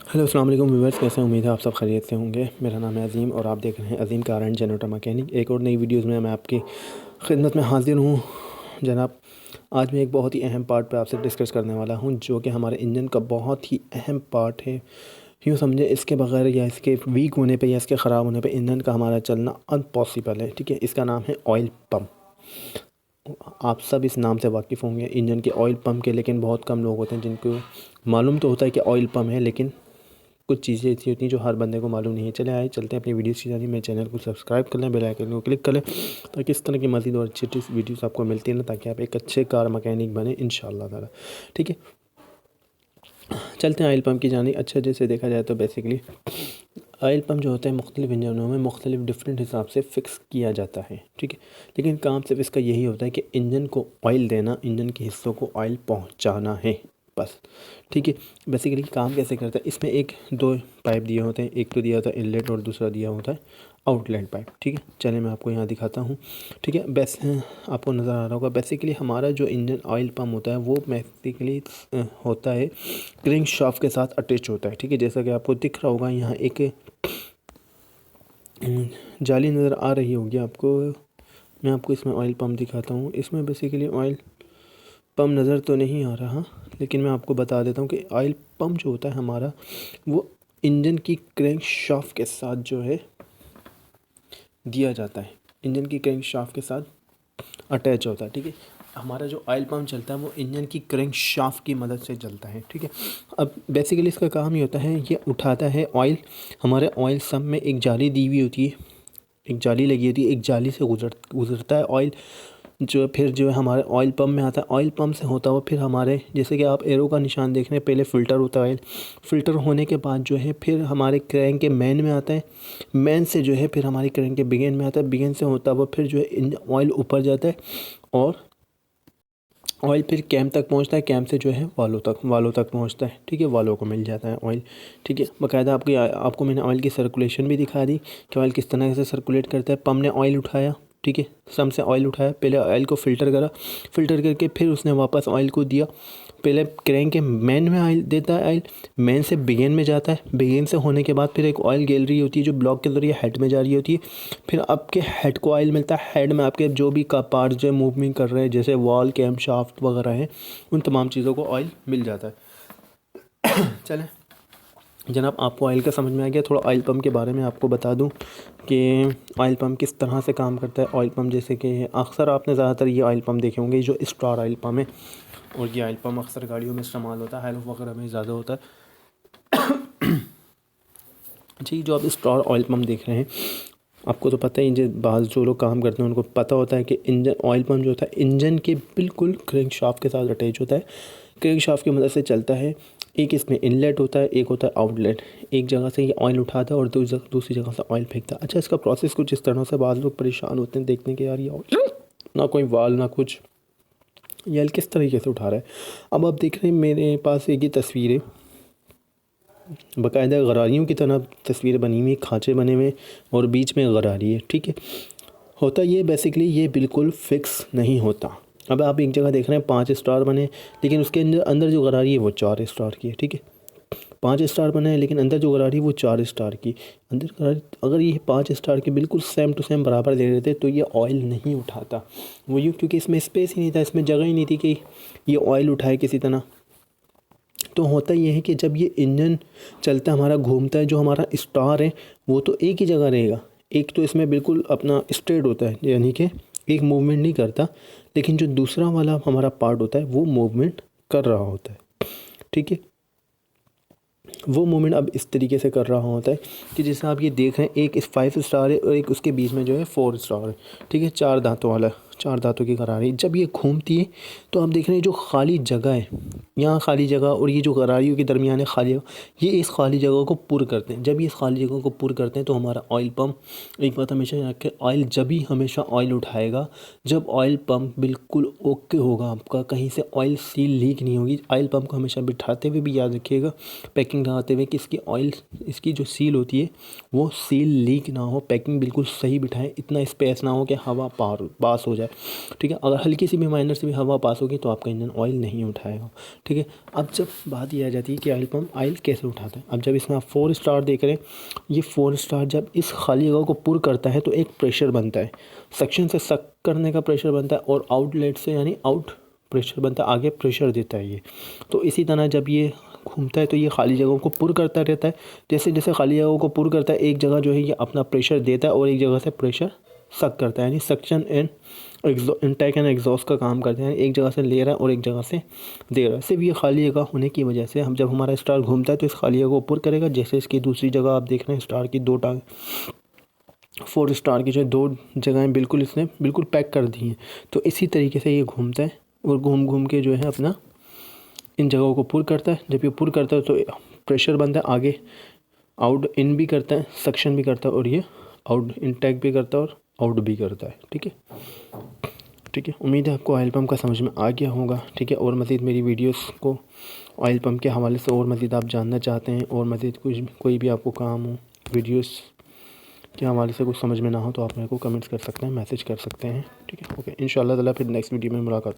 Hello अस्सलाम वालेकुम viewers, कैसे उम्मीद है आप सब खैरियत से होंगे। मेरा नाम है अज़ीम और आप देख रहे हैं अज़ीम कार एंड जनरेटर मैकेनिक। एक और नई वीडियोस में मैं आपकी खिदमत में हाजिर हूँ जनाब। आज मैं एक बहुत ही अहम पार्ट पे आपसे डिस्कस करने वाला हूँ जो कि हमारे इंजन का बहुत ही अहम पार्ट है। यूँ समझे, इसके बगैर या इसके वीक होने पे या इसके ख़राब होने पे इंजन का हमारा चलना अनपॉसिबल है। ठीक है, इसका नाम है ऑयल पम्प। आप सब इस नाम से वाकिफ़ होंगे इंजन के ऑयल पम्प के, लेकिन बहुत कम लोग होते हैं जिनको मालूम तो होता है कि ऑयल पम्प है, लेकिन कुछ चीज़ें ऐसी होती हैं जो हर बंदे को मालूम नहीं है। चलते हैं अपनी वीडियोस की जानी। मेरे चैनल को सब्सक्राइब कर लें, बेल आइकन को क्लिक कर लें ताकि इस तरह की मज़ीद और अच्छी अच्छी वीडियोस आपको मिलती है ना, ताकि आप एक अच्छे कार मैकेनिक बने इंशाअल्लाह ताला। ठीक है, चलते हैं ऑयल पम्प की जानी। अच्छा, जैसे देखा जाए तो बेसिकली ऑयल पम्प जो होता है मुख्तलिफ़ इंजनों में मुख्तलिफ़ डिफरेंट हिसाब से फ़िक्स किया जाता है। ठीक है, लेकिन काम सिर्फ इसका यही होता है कि इंजन को ऑयल देना, इंजन के हिस्सों को ऑयल पहुंचाना है, बस। ठीक है, बेसिकली काम कैसे करता है, इसमें एक दो पाइप दिए होते हैं। एक तो दिया होता है इनलेट और दूसरा दिया होता है आउटलेट पाइप। ठीक है, चलिए मैं आपको यहाँ दिखाता हूँ। ठीक है, आपको नज़र आ रहा होगा। बेसिकली हमारा जो इंजन ऑयल पम्प होता है वो बेसिकली होता है क्रेंक शाफ्ट के साथ अटैच होता है। ठीक है, जैसा कि आपको दिख रहा होगा यहाँ एक जाली नज़र आ रही होगी आपको। मैं आपको इसमें ऑयल पम्प दिखाता हूँ। इसमें बेसिकली ऑयल पम्प नज़र तो नहीं आ रहा, लेकिन मैं आपको बता देता हूँ कि ऑयल पम्प जो होता है हमारा वो इंजन की क्रैंक शाफ्ट के साथ जो है दिया जाता है। इंजन की क्रैंक शाफ्ट के साथ अटैच होता है। ठीक है, हमारा जो ऑयल पम्प चलता है वो इंजन की क्रैंक शाफ्ट की मदद से चलता है। ठीक है, अब बेसिकली इसका काम ये होता है, ये उठाता है ऑयल। हमारे ऑयल सब में एक जाली दी हुई होती है, एक जाली लगी होती है। एक जाली से गुजरता है ऑयल, जो फिर जो है हमारे ऑयल पम्प में आता है। ऑयल पम्प से होता हुआ फिर हमारे, जैसे कि आप एरो का निशान देख रहे हैं, पहले फ़िल्टर होता है ऑयल। फ़िल्टर होने के बाद जो है फिर हमारे क्रैंक के मैन में आता है। मैन से जो है फिर हमारे क्रैंक के बिगेन में आता है। बिगेन से होता हुआ फिर जो है ऑयल ऊपर जाता है और ऑयल फिर कैम तक पहुंचता है। कैम से जो है वालों तक पहुंचता है। ठीक है, वालों को मिल जाता है ऑयल। ठीक है, बाकायदा आपको मैंने ऑयल की सर्कुलेशन भी दिखा दी कि ऑयल किस तरह से सर्कुलेट करता है। पंप ने ऑयल उठाया, ठीक है, सम से ऑयल उठाया, पहले ऑयल को फ़िल्टर करा, फ़िल्टर करके फिर उसने वापस ऑयल को दिया। पहले क्रैंक के मैन में ऑयल देता है, ऑयल मैन से बिगेन में जाता है। बिगेन से होने के बाद फिर एक ऑयल गैलरी होती है जो ब्लॉक के ज़रिए हेड में जा रही होती है। फिर आपके हेड को ऑयल मिलता है। हेड में आपके जो भी का पार्ट जो मूवमेंट कर रहे हैं, जैसे वॉल, कैम शाफ्ट वगैरह हैं, उन तमाम चीज़ों को ऑयल मिल जाता है। चलें जनाब, आपको ऑयल का समझ में आ गया। थोड़ा ऑयल पम्प के बारे में आपको बता दूं कि ऑयल पम्प किस तरह से काम करता है। ऑयल पम्प जैसे कि अक्सर आपने ज़्यादातर ये ऑयल पम्प देखे होंगे जो स्टार ऑयल पम्प है, और ये ऑयल पम्प अक्सर गाड़ियों में इस्तेमाल होता है, हेल्प वगैरह में ज़्यादा होता है। जी, जो आप स्टार ऑयल पम्प देख रहे हैं, आपको तो पता ही, जो लोग काम करते हैं उनको पता होता है कि इंजन ऑयल पम्प जो होता है इंजन के बिल्कुल क्रैंक शाफ्ट के साथ अटैच होता है। क्रैंक शाफ्ट की मदद से चलता है। एक इसमें इनलेट होता है, एक होता है आउटलेट। एक जगह से ये ऑयल उठाता है और दूसरी जगह से ऑयल फेंकता है। अच्छा, इसका प्रोसेस कुछ इस तरह से, बाद लोग परेशान होते हैं देखने के, यार ये ऑयल ना कोई वाल ना कुछ, ये ऑयल किस तरीके से उठा रहा है। अब आप देख रहे हैं मेरे पास एक ही तस्वीर है, बाकायदा गरारियों की तरह तस्वीर बनी हुई, खाँचे बने हुए और बीच में गरारी है। ठीक है, होता ये बेसिकली ये बिल्कुल फ़िक्स नहीं होता। अब आप एक जगह देख रहे हैं 5 स्टार बने, लेकिन उसके अंदर अंदर जो गरारी है वो 4 स्टार की है। ठीक है, 5 स्टार बने हैं लेकिन अंदर जो गरारी है वो 4 स्टार की। अंदर गरारी, अगर ये 5 स्टार की बिल्कुल सेम टू सेम बराबर दे देते तो ये ऑयल नहीं उठाता। वो यूँ, क्योंकि इसमें स्पेस ही नहीं था, इसमें जगह ही नहीं थी कि ये ऑयल उठाए किसी तरह। तो होता ये है कि जब ये इंजन चलता है, हमारा घूमता है, जो हमारा स्टार है वो तो एक ही जगह रहेगा। एक तो इसमें बिल्कुल अपना स्ट्रेट होता है, यानी कि एक मूवमेंट नहीं करता, लेकिन जो दूसरा वाला हमारा पार्ट होता है वो मूवमेंट कर रहा होता है। ठीक है, वो मूवमेंट अब इस तरीके से कर रहा होता है कि जैसे आप ये देख रहे हैं, एक इस 5 स्टार है और एक उसके बीच में जो है 4 स्टार है। ठीक है, 4 दांतों वाला, 4 दांतों की गरारी। जब ये घूमती है तो आप देख रहे हैं जो खाली जगह है, यहाँ खाली जगह और ये जो गरारियों के दरमियान है खाली जगह, ये इस खाली जगह को पुर करते हैं। जब ये इस खाली जगह को पुर करते हैं तो हमारा ऑयल पम्प, एक बात हमेशा याद रखें, ऑयल जब ही हमेशा ऑयल उठाएगा जब ऑयल पम्प बिल्कुल ओके होगा, आपका कहीं से ऑयल सील लीक नहीं होगी। ऑयल पम्प को हमेशा बिठाते हुए भी याद रखिएगा, पैकिंग लगाते हुए, कि इसकी ऑयल, इसकी जो सील होती है वो सील लीक ना हो। पैकिंग बिल्कुल सही बिठाएं, इतना स्पेस ना हो कि हवा पास हो जाए। है। ठीक है, अगर हल्की सी भी माइनर से भी हवा पास होगी तो आपका इंजन ऑयल नहीं उठाएगा। ठीक है, अब जब बात ये आ जाती है कि ऑयल पम्प ऑयल कैसे उठाता है। अब जब इसमें आप 4 स्टार देख रहे हैं, ये 4 स्टार जब इस खाली जगह को पुर करता है तो एक प्रेशर बनता है, सक्शन से सक करने का प्रेशर बनता है और आउटलेट से यानी आउट प्रेशर बनता है, आगे प्रेशर देता है ये। तो इसी तरह जब ये घूमता है तो ये खाली जगहों को पुर करता रहता है। जैसे जैसे खाली जगहों को पुर करता है, एक जगह जो है ये अपना प्रेशर देता है और एक जगह से प्रेशर सक करता है, यानी suction and intake and exhaust का काम करते हैं। एक जगह से ले रहा है और एक जगह से दे रहा है। सिर्फ ये खाली जगह होने की वजह से हम जब हमारा स्टार घूमता है तो इस खाली जगह को पुर करेगा। जैसे इसकी दूसरी जगह आप देख रहे हैं स्टार की 2 टांग, 4 स्टार की जो 2 जगहें बिल्कुल इसने बिल्कुल पैक कर दी हैं। तो इसी तरीके से ये घूमता है और घूम घूम के जो है अपना इन जगहों को पुर करता है। जब ये पुर करता है तो प्रेशर बनता है, आगे आउट इन भी करता है, सक्शन भी करता है और ये आउट इनटेक भी करता है और आउट भी करता है। ठीक है, ठीक है, उम्मीद है आपको ऑयल पम्प का समझ में आ गया होगा। ठीक है, और मज़ीद मेरी वीडियोस को ऑयल पम्प के हवाले से और मज़ीद आप जानना चाहते हैं और मज़ीद कोई भी आपको काम हो, वीडियोस के हवाले से कुछ समझ में ना हो तो आप मेरे को कमेंट्स कर सकते हैं, मैसेज कर सकते हैं। ठीक है, ओके, इंशाल्लाह ताला फिर नेक्स्ट वीडियो में मुलाकात।